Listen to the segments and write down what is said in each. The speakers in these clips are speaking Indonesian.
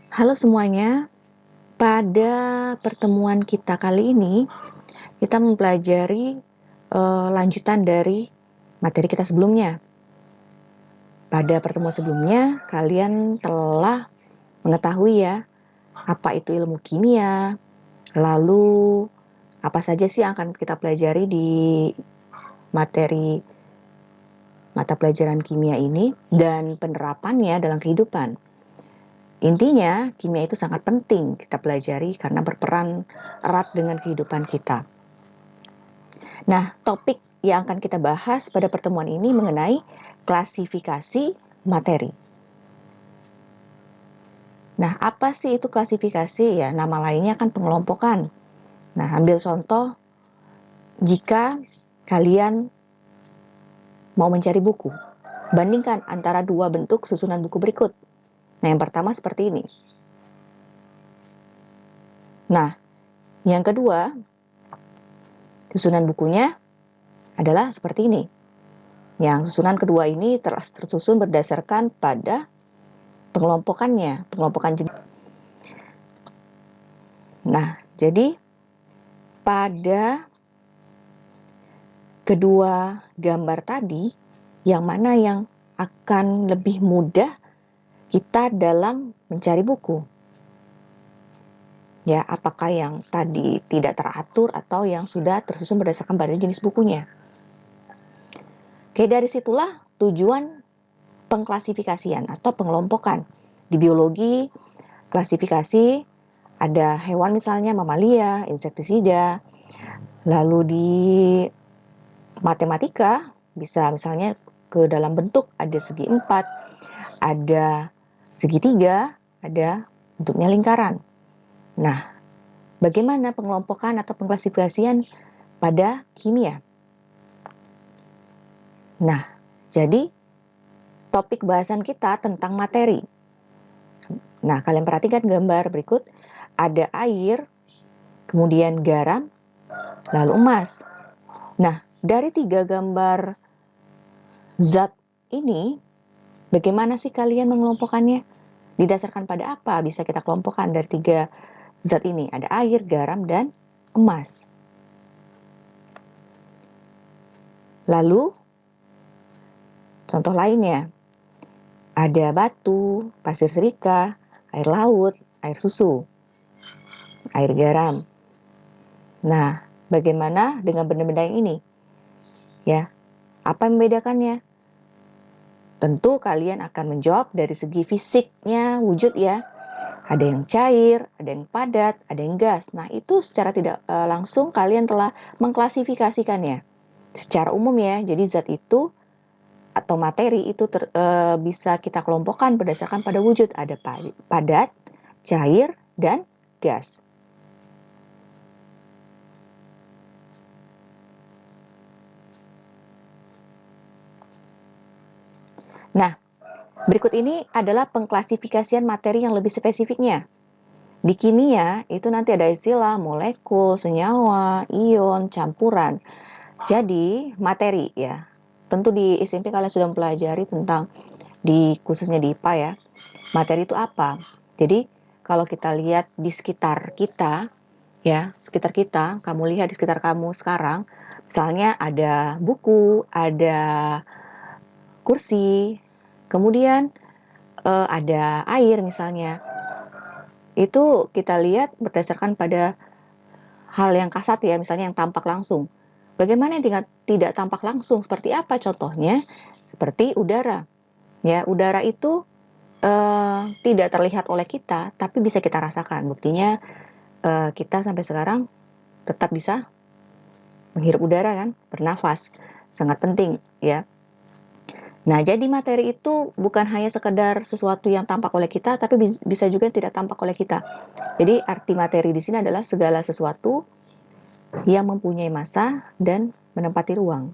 Halo semuanya, pada pertemuan kita kali ini kita mempelajari lanjutan dari materi kita sebelumnya. Pada pertemuan sebelumnya kalian telah mengetahui ya apa itu ilmu kimia, lalu apa saja sih yang akan kita pelajari di materi mata pelajaran kimia ini dan penerapannya dalam kehidupan. Intinya, kimia itu sangat penting kita pelajari karena berperan erat dengan kehidupan kita. Nah, topik yang akan kita bahas pada pertemuan ini mengenai klasifikasi materi. Nah, apa sih itu klasifikasi? Ya, nama lainnya kan pengelompokan. Nah, ambil contoh jika kalian mau mencari buku. Bandingkan antara dua bentuk susunan buku berikut. Nah, yang pertama seperti ini. Nah, yang kedua, susunan bukunya adalah seperti ini. Yang susunan kedua ini tersusun berdasarkan pada pengelompokannya, pengelompokan jenis. Nah, jadi pada kedua gambar tadi, yang mana yang akan lebih mudah kita dalam mencari buku? Ya, apakah yang tadi tidak teratur atau yang sudah tersusun berdasarkan pada jenis bukunya? Oke, dari situlah tujuan pengklasifikasian atau pengelompokan. Di biologi, klasifikasi ada hewan misalnya mamalia, insektisida. Lalu di matematika bisa misalnya ke dalam bentuk ada segi 4, ada segitiga, ada bentuknya lingkaran. Nah, bagaimana pengelompokan atau pengklasifikasian pada kimia? Nah, jadi topik bahasan kita tentang materi. Nah, kalian perhatikan gambar berikut. Ada air, kemudian garam, lalu emas. Nah, dari 3 gambar zat ini, bagaimana sih kalian mengelompokkannya? Didasarkan pada apa bisa kita kelompokkan dari 3 zat ini? Ada air, garam, dan emas. Lalu, contoh lainnya, ada batu, pasir serika, air laut, air susu, air garam. Nah, bagaimana dengan benda-benda yang ini? Ya, apa yang membedakannya? Tentu kalian akan menjawab dari segi fisiknya wujud ya. Ada yang cair, ada yang padat, ada yang gas. Nah, itu secara tidak langsung kalian telah mengklasifikasikannya. Secara umum ya, jadi zat itu atau materi itu bisa kita kelompokkan berdasarkan pada wujud. Ada padat, cair, dan gas. Nah, berikut ini adalah pengklasifikasian materi yang lebih spesifiknya. Di kimia, itu nanti ada istilah molekul, senyawa, ion, campuran. Jadi, materi ya. Tentu di SMP kalian sudah mempelajari tentang khususnya di IPA ya. Materi itu apa? Jadi, kalau kita lihat di sekitar kita, ya, sekitar kita, kamu lihat di sekitar kamu sekarang, misalnya ada buku, ada kursi, kemudian ada air misalnya. Itu kita lihat berdasarkan pada hal yang kasat ya, misalnya yang tampak langsung. Bagaimana dengan tidak tampak langsung? Seperti apa contohnya? Seperti udara. Ya, udara itu tidak terlihat oleh kita, tapi bisa kita rasakan. Buktinya kita sampai sekarang tetap bisa menghirup udara kan, bernafas. Sangat penting ya. Nah, jadi materi itu bukan hanya sekedar sesuatu yang tampak oleh kita, tapi bisa juga tidak tampak oleh kita. Jadi arti materi di sini adalah segala sesuatu yang mempunyai massa dan menempati ruang.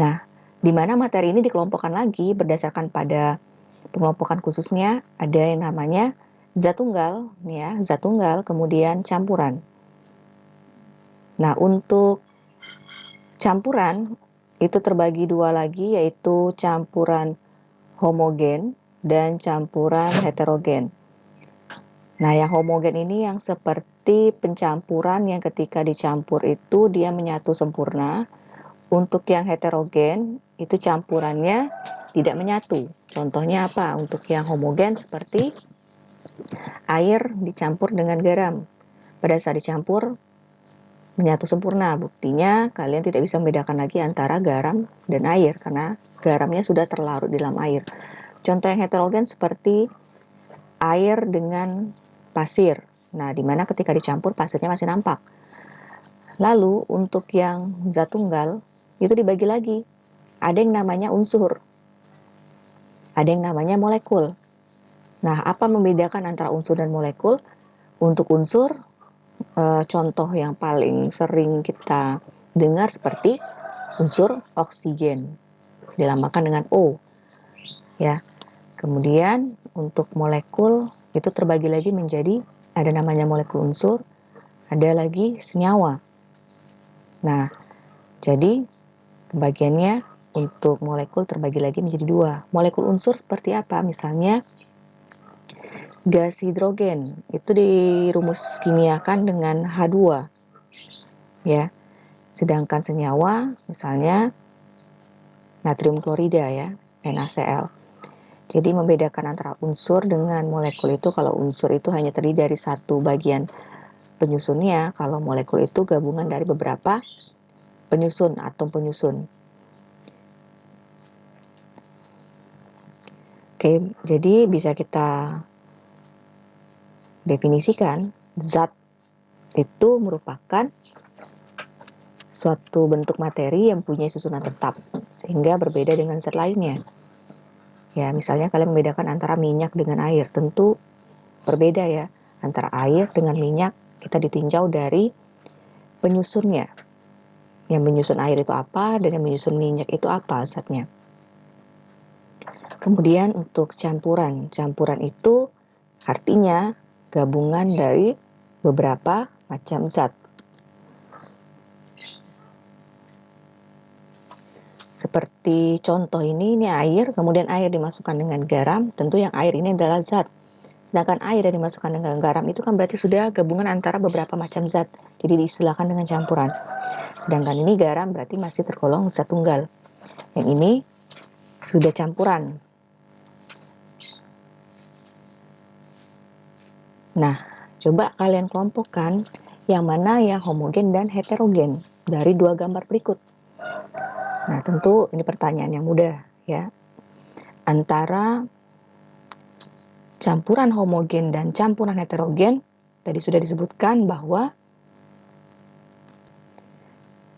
Nah, di mana materi ini dikelompokkan lagi berdasarkan pada pengelompokan khususnya ada yang namanya zat tunggal, ya, zat tunggal, kemudian campuran. Nah, untuk campuran itu terbagi 2 lagi, yaitu campuran homogen dan campuran heterogen. Nah, yang homogen ini yang seperti pencampuran yang ketika dicampur itu dia menyatu sempurna. Untuk yang heterogen itu campurannya tidak menyatu. Contohnya apa? Untuk yang homogen seperti air dicampur dengan garam. Pada saat dicampur menyatu sempurna. Buktinya kalian tidak bisa membedakan lagi antara garam dan air karena garamnya sudah terlarut di dalam air. Contoh yang heterogen seperti air dengan pasir. Nah, dimana ketika dicampur pasirnya masih nampak. Lalu untuk yang zat tunggal itu dibagi lagi. Ada yang namanya unsur, ada yang namanya molekul. Nah, apa membedakan antara unsur dan molekul? Untuk unsur, contoh yang paling sering kita dengar seperti unsur oksigen, dilambangkan dengan O. Ya. Kemudian untuk molekul itu terbagi lagi menjadi ada namanya molekul unsur, ada lagi senyawa. Nah, jadi pembagiannya untuk molekul terbagi lagi menjadi dua. Molekul unsur seperti apa? Misalnya gas hidrogen itu dirumus kimiakan dengan H2, ya. Sedangkan senyawa misalnya natrium klorida, ya, NaCl. Jadi membedakan antara unsur dengan molekul itu, kalau unsur itu hanya terdiri dari satu bagian penyusunnya, kalau molekul itu gabungan dari beberapa penyusun, atom penyusun. Oke, jadi bisa kita definisikan zat itu merupakan suatu bentuk materi yang punya susunan tetap sehingga berbeda dengan zat lainnya. Ya, misalnya kalian membedakan antara minyak dengan air, tentu berbeda ya. Antara air dengan minyak kita ditinjau dari penyusunnya. Yang menyusun air itu apa dan yang menyusun minyak itu apa zatnya. Kemudian untuk campuran. Campuran itu artinya gabungan dari beberapa macam zat. Seperti contoh ini air, kemudian air dimasukkan dengan garam, tentu yang air ini adalah zat. Sedangkan air yang dimasukkan dengan garam itu kan berarti sudah gabungan antara beberapa macam zat. Jadi diistilahkan dengan campuran. Sedangkan ini garam berarti masih tergolong zat tunggal. Yang ini sudah campuran. Nah, coba kalian kelompokkan yang mana yang homogen dan heterogen dari dua gambar berikut. Nah, tentu ini pertanyaan yang mudah ya. Antara campuran homogen dan campuran heterogen, tadi sudah disebutkan bahwa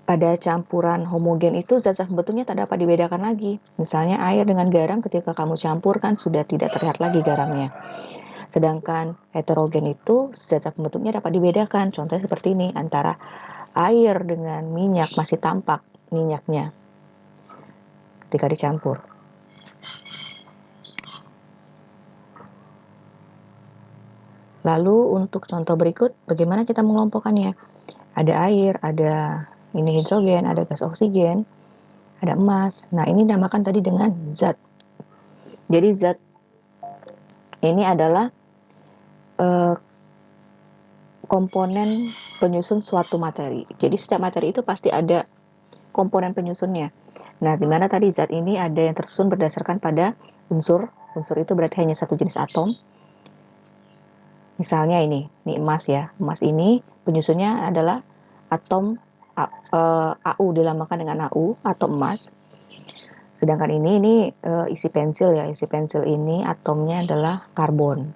pada campuran homogen itu zat-zat pembentuknya tak dapat dibedakan lagi. Misalnya air dengan garam ketika kamu campur kan sudah tidak terlihat lagi garamnya. Sedangkan heterogen itu zat-zat pembentuknya dapat dibedakan. Contohnya seperti ini, antara air dengan minyak masih tampak minyaknya ketika dicampur. Lalu untuk contoh berikut, bagaimana kita mengelompokkannya? Ada air, ada ini hidrogen, ada gas oksigen, ada emas. Nah, ini dinamakan tadi dengan zat. Jadi zat ini adalah komponen penyusun suatu materi. Jadi setiap materi itu pasti ada komponen penyusunnya. Nah, di mana tadi zat ini ada yang tersusun berdasarkan pada unsur. Unsur itu berarti hanya satu jenis atom. Misalnya ini emas ya. Emas ini penyusunnya adalah atom AU, dilambangkan dengan AU, atom emas. Sedangkan ini isi pensil ya. Isi pensil ini atomnya adalah karbon,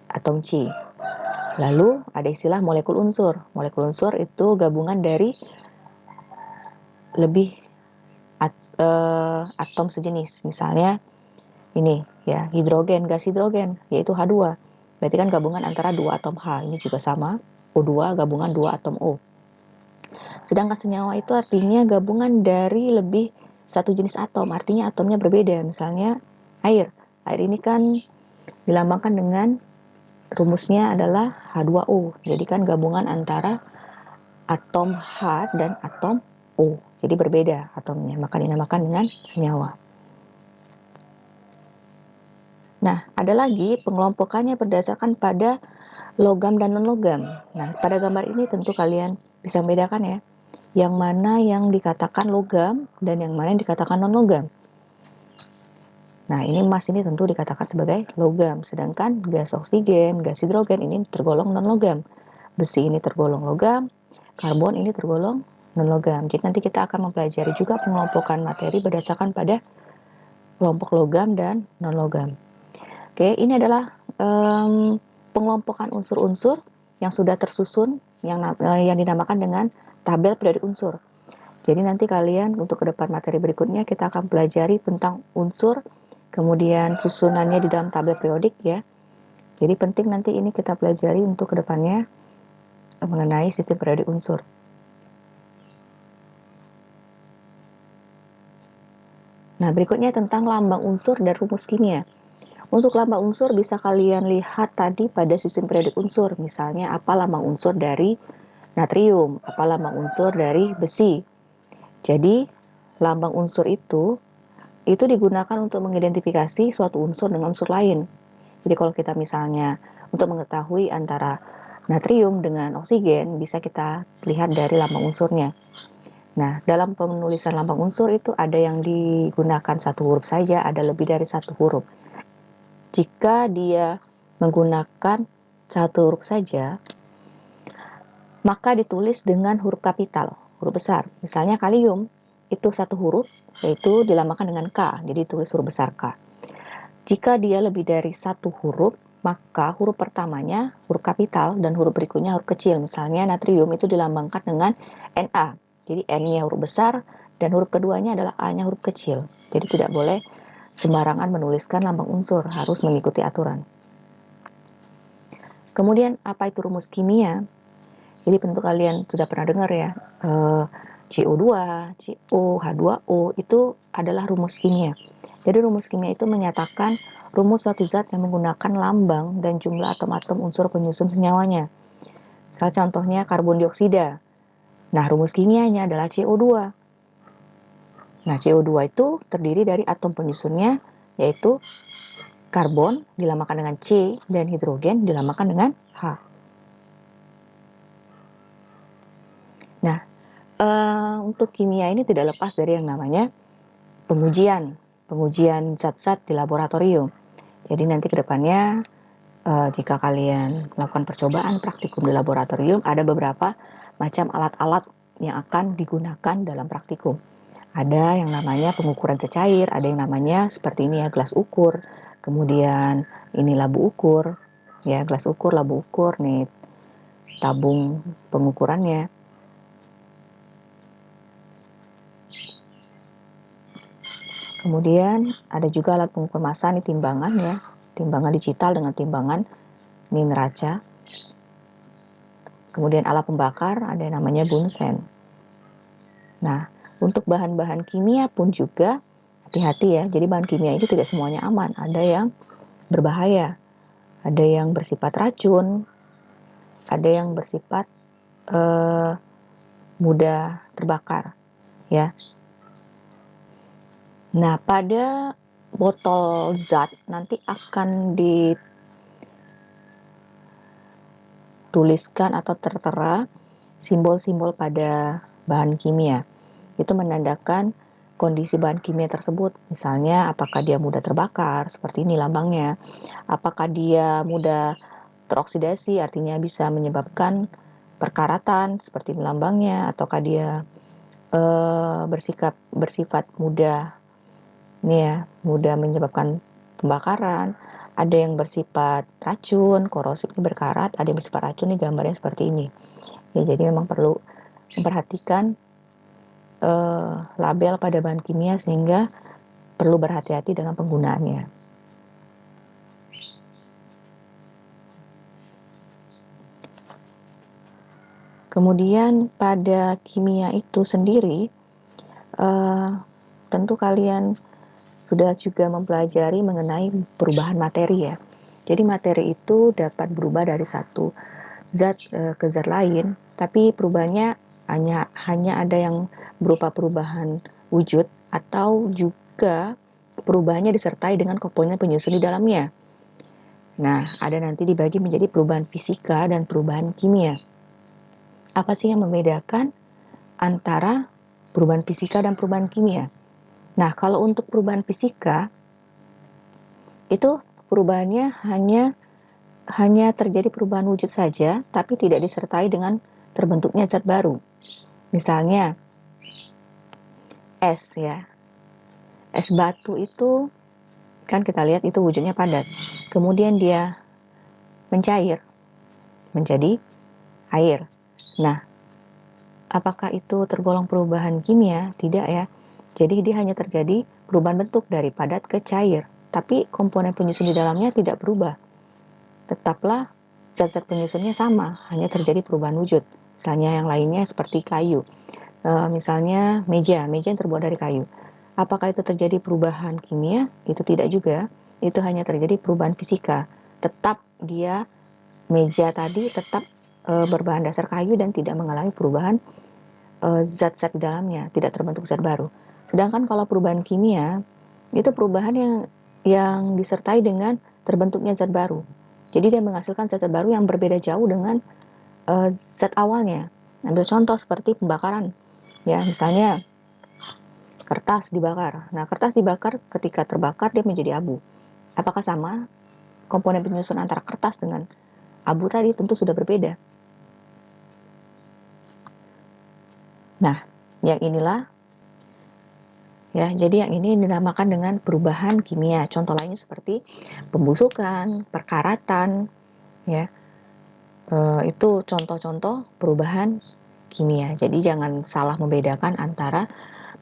atom C. Lalu ada istilah molekul unsur. Molekul unsur itu gabungan dari lebih atom sejenis. Misalnya ini ya, hidrogen, gas hidrogen, yaitu H2. Berarti kan gabungan antara dua atom H. Ini juga sama, O2 gabungan dua atom O. Sedangkan senyawa itu artinya gabungan dari lebih satu jenis atom, artinya atomnya berbeda. Misalnya air. Air ini kan dilambangkan dengan rumusnya adalah H2O. Jadi kan gabungan antara atom H dan atom O. Jadi berbeda atomnya, maka dinamakan dengan senyawa. Nah, ada lagi pengelompokannya berdasarkan pada logam dan non-logam. Nah, pada gambar ini tentu kalian bisa membedakan ya, yang mana yang dikatakan logam dan yang mana yang dikatakan non-logam. Nah, ini emas ini tentu dikatakan sebagai logam, sedangkan gas oksigen, gas hidrogen ini tergolong non-logam. Besi ini tergolong logam, karbon ini tergolong non-logam. Jadi nanti kita akan mempelajari juga pengelompokan materi berdasarkan pada kelompok logam dan non-logam. Oke, ini adalah pengelompokan unsur-unsur yang sudah tersusun yang dinamakan dengan tabel periodik unsur. Jadi nanti kalian untuk ke depan materi berikutnya kita akan pelajari tentang unsur, kemudian susunannya di dalam tabel periodik ya. Jadi penting nanti ini kita pelajari untuk ke depannya mengenai sistem periodik unsur. Nah, berikutnya tentang lambang unsur dan rumus kimia. Untuk lambang unsur bisa kalian lihat tadi pada sistem periodik unsur. Misalnya apa lambang unsur dari natrium, apa lambang unsur dari besi. Jadi lambang unsur itu digunakan untuk mengidentifikasi suatu unsur dengan unsur lain. Jadi kalau kita misalnya untuk mengetahui antara natrium dengan oksigen bisa kita lihat dari lambang unsurnya. Nah, dalam penulisan lambang unsur itu ada yang digunakan satu huruf saja, ada lebih dari satu huruf. Jika dia menggunakan satu huruf saja, maka ditulis dengan huruf kapital, huruf besar. Misalnya kalium, itu satu huruf, yaitu dilambangkan dengan K, jadi ditulis huruf besar K. Jika dia lebih dari satu huruf, maka huruf pertamanya huruf kapital dan huruf berikutnya huruf kecil. Misalnya natrium itu dilambangkan dengan Na, jadi N-nya huruf besar dan huruf keduanya adalah A-nya huruf kecil. Jadi tidak boleh sembarangan menuliskan lambang unsur, harus mengikuti aturan. Kemudian apa itu rumus kimia? Jadi tentu kalian sudah pernah dengar ya, CO2, CO, H2O itu adalah rumus kimia. Jadi rumus kimia itu menyatakan rumus suatu zat yang menggunakan lambang dan jumlah atom-atom unsur penyusun senyawanya. Salah contohnya karbon dioksida. Nah, rumus kimianya adalah CO2. Nah, CO2 itu terdiri dari atom penyusunnya, yaitu karbon dilambangkan dengan C dan hidrogen dilambangkan dengan H. Nah, untuk kimia ini tidak lepas dari yang namanya pengujian zat-zat di laboratorium. Jadi nanti ke depannya jika kalian melakukan percobaan praktikum di laboratorium, ada beberapa macam alat-alat yang akan digunakan dalam praktikum. Ada yang namanya pengukuran cecair, ada yang namanya seperti ini ya, gelas ukur, kemudian ini labu ukur, ya gelas ukur, labu ukur, nih tabung pengukurannya. Kemudian ada juga alat pengukur massa, ini timbangan ya, timbangan digital dengan timbangan ini neraca. Kemudian alat pembakar, ada yang namanya bunsen. Nah, untuk bahan-bahan kimia pun juga hati-hati ya, jadi bahan kimia itu tidak semuanya aman, ada yang berbahaya, ada yang bersifat racun, ada yang bersifat mudah terbakar ya. Nah, pada botol zat nanti akan dituliskan atau tertera simbol-simbol pada bahan kimia. Itu menandakan kondisi bahan kimia tersebut. Misalnya, apakah dia mudah terbakar, seperti ini lambangnya. Apakah dia mudah teroksidasi, artinya bisa menyebabkan perkaratan, seperti ini lambangnya. Ataukah dia bersifat mudah, ini ya, mudah menyebabkan pembakaran. Ada yang bersifat racun, korosif, berkarat. Ada yang bersifat racun, ini gambarnya seperti ini. Ya, jadi memang perlu memperhatikan label pada bahan kimia sehingga perlu berhati-hati dengan penggunaannya. Kemudian pada kimia itu sendiri tentu kalian sudah juga mempelajari mengenai perubahan materi ya. Jadi materi itu dapat berubah dari satu zat ke zat lain, tapi perubahannya hanya ada yang berupa perubahan wujud atau juga perubahannya disertai dengan komponen penyusun di dalamnya. Nah, ada nanti dibagi menjadi perubahan fisika dan perubahan kimia. Apa sih yang membedakan antara perubahan fisika dan perubahan kimia? Nah, kalau untuk perubahan fisika, itu perubahannya hanya terjadi perubahan wujud saja, tapi tidak disertai dengan terbentuknya zat baru. Misalnya, es ya. Es batu itu kan kita lihat itu wujudnya padat. Kemudian dia mencair menjadi air. Nah, apakah itu tergolong perubahan kimia? Tidak ya. Jadi dia hanya terjadi perubahan bentuk dari padat ke cair. Tapi komponen penyusun di dalamnya tidak berubah. Tetaplah zat-zat penyusunnya sama, hanya terjadi perubahan wujud. Misalnya yang lainnya seperti kayu. Misalnya meja yang terbuat dari kayu. Apakah itu terjadi perubahan kimia? Itu tidak juga. Itu hanya terjadi perubahan fisika. Tetap dia meja tadi tetap berbahan dasar kayu dan tidak mengalami perubahan zat-zat di dalamnya, tidak terbentuk zat baru. Sedangkan kalau perubahan kimia, itu perubahan yang disertai dengan terbentuknya zat baru. Jadi dia menghasilkan zat baru yang berbeda jauh dengan zat awalnya. Ambil contoh seperti pembakaran. Ya, misalnya kertas dibakar. Nah, kertas dibakar ketika terbakar dia menjadi abu. Apakah sama? Komponen penyusun antara kertas dengan abu tadi tentu sudah berbeda. Nah, yang inilah ya, jadi yang ini dinamakan dengan perubahan kimia. Contoh lainnya seperti pembusukan, perkaratan, ya. Itu contoh-contoh perubahan kimia. Jadi jangan salah membedakan antara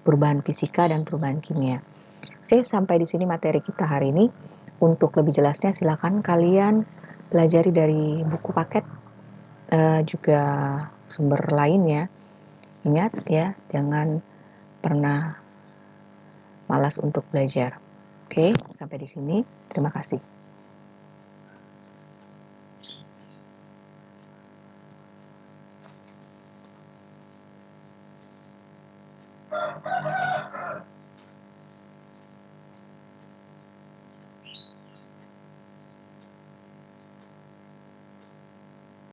perubahan fisika dan perubahan kimia. Oke, sampai di sini materi kita hari ini. Untuk lebih jelasnya silakan kalian pelajari dari buku paket juga sumber lainnya. Ingat ya, jangan pernah malas untuk belajar. Oke, sampai di sini. Terima kasih.